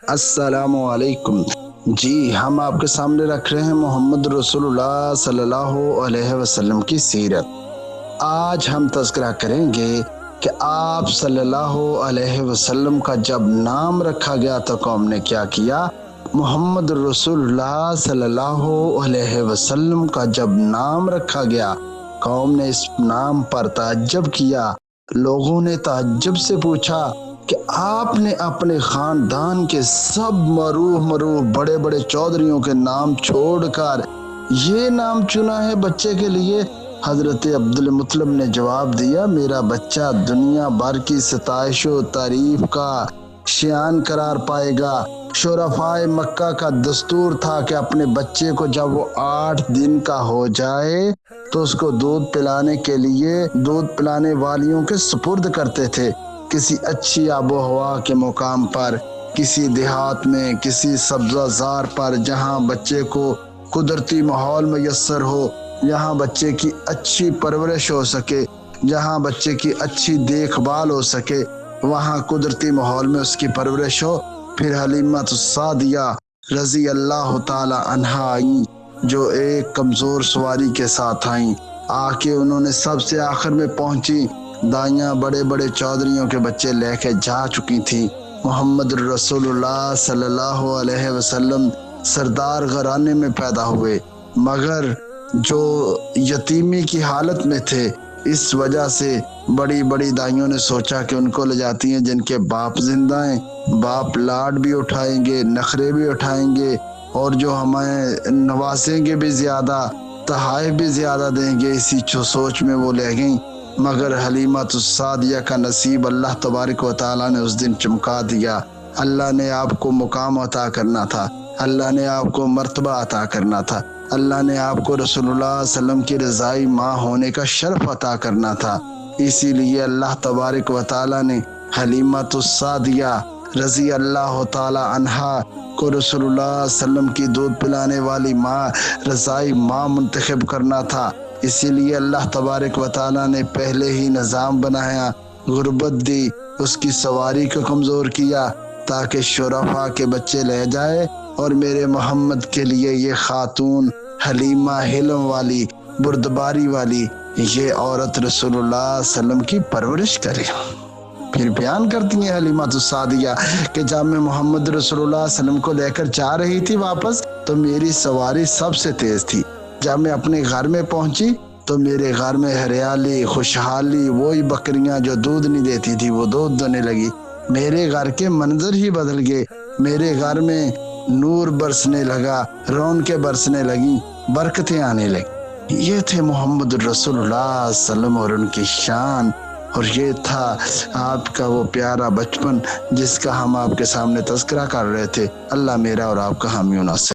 السلام علیکم۔ جی ہم آپ کے سامنے رکھ رہے ہیں محمد رسول اللہ صلی اللہ علیہ وسلم کی سیرت۔ آج ہم تذکرہ کریں گے کہ آپ صلی اللہ علیہ وسلم کا جب نام رکھا گیا تو قوم نے کیا کیا۔ محمد رسول اللہ صلی اللہ علیہ وسلم کا جب نام رکھا گیا قوم نے اس نام پر تعجب کیا۔ لوگوں نے تعجب سے پوچھا کہ آپ نے اپنے خاندان کے سب معروف بڑے بڑے چودھریوں کے نام چھوڑ کر یہ نام چنا ہے بچے کے لیے۔ حضرت عبدالمطلب نے جواب دیا، میرا بچہ دنیا بھر کی ستائش و تعریف کا شایان قرار پائے گا۔ شرفائے مکہ کا دستور تھا کہ اپنے بچے کو جب وہ 8 دن کا ہو جائے تو اس کو دودھ پلانے کے لیے دودھ پلانے والیوں کے سپرد کرتے تھے۔ کسی اچھی آب و ہوا کے مقام پر، کسی دیہات میں، کسی سبزہ زار پر جہاں بچے کو قدرتی ماحول میسر ہو، جہاں بچے کی اچھی پرورش ہو سکے، جہاں بچے کی اچھی دیکھ بھال ہو سکے، وہاں قدرتی ماحول میں اس کی پرورش ہو۔ پھر حلیمۃ السعدیہ رضی اللہ تعالی عنہا آئیں، جو ایک کمزور سواری کے ساتھ آئیں۔ آ کے انہوں نے سب سے آخر میں پہنچی، دائیاں بڑے بڑے چودھریوں کے بچے لے کے جا چکی تھی۔ محمد رسول اللہ صلی اللہ علیہ وسلم سردار گھرانے میں پیدا ہوئے، مگر جو یتیمی کی حالت میں تھے، اس وجہ سے بڑی بڑی دائیوں نے سوچا کہ ان کو لے جاتی ہیں جن کے باپ زندہ ہیں، باپ لاڈ بھی اٹھائیں گے، نخرے بھی اٹھائیں گے، اور جو ہمیں نوازیں گے بھی زیادہ، تحائف بھی زیادہ دیں گے، اسی سوچ میں وہ لے گئیں۔ مگر حلیمۃ السعدیہ کا نصیب اللہ تبارک و تعالیٰ نے اس دن چمکا دیا۔ اللہ نے آپ کو مقام عطا کرنا تھا، اللہ نے آپ کو مرتبہ عطا کرنا تھا، اللہ نے آپ کو رسول اللہ صلی اللہ علیہ وسلم کی رضائی ماں ہونے کا شرف عطا کرنا تھا۔ اسی لیے اللہ تبارک و تعالیٰ نے حلیمۃ السعدیہ رضی اللہ تعالی عنہا کو رسول اللہ صلی اللہ علیہ وسلم کی دودھ پلانے والی ماں، رضائی ماں منتخب کرنا تھا۔ اسی لیے اللہ تبارک و تعالیٰ نے پہلے ہی نظام بنایا، غربت دی، اس کی سواری کو کمزور کیا تاکہ شرفا کے بچے لے جائے، اور میرے محمد کے لیے یہ خاتون حلیمہ حلم والی، بردباری والی یہ عورت رسول اللہ صلی اللہ علیہ وسلم کی پرورش کرے۔ پھر بیان کرتی ہیں حلیمۃ السعدیہ کہ جب میں محمد رسول اللہ صلی اللہ علیہ وسلم کو لے کر جا رہی تھی واپس تو میری سواری سب سے تیز تھی۔ جب میں اپنے گھر میں پہنچی تو میرے گھر میں ہریالی، خوشحالی، وہی بکریاں جو دودھ نہیں دیتی تھی وہ دودھ دینے لگی۔ میرے گھر کے منظر ہی بدل گئے، میرے گھر میں نور برسنے لگا، رونقیں برسنے لگیں، برکتیں آنے لگیں۔ یہ تھے محمد رسول اللہ صلی اللہ علیہ وسلم اور ان کی شان، اور یہ تھا آپ کا وہ پیارا بچپن جس کا ہم آپ کے سامنے تذکرہ کر رہے تھے۔ اللہ میرا اور آپ کا حامی و ناصر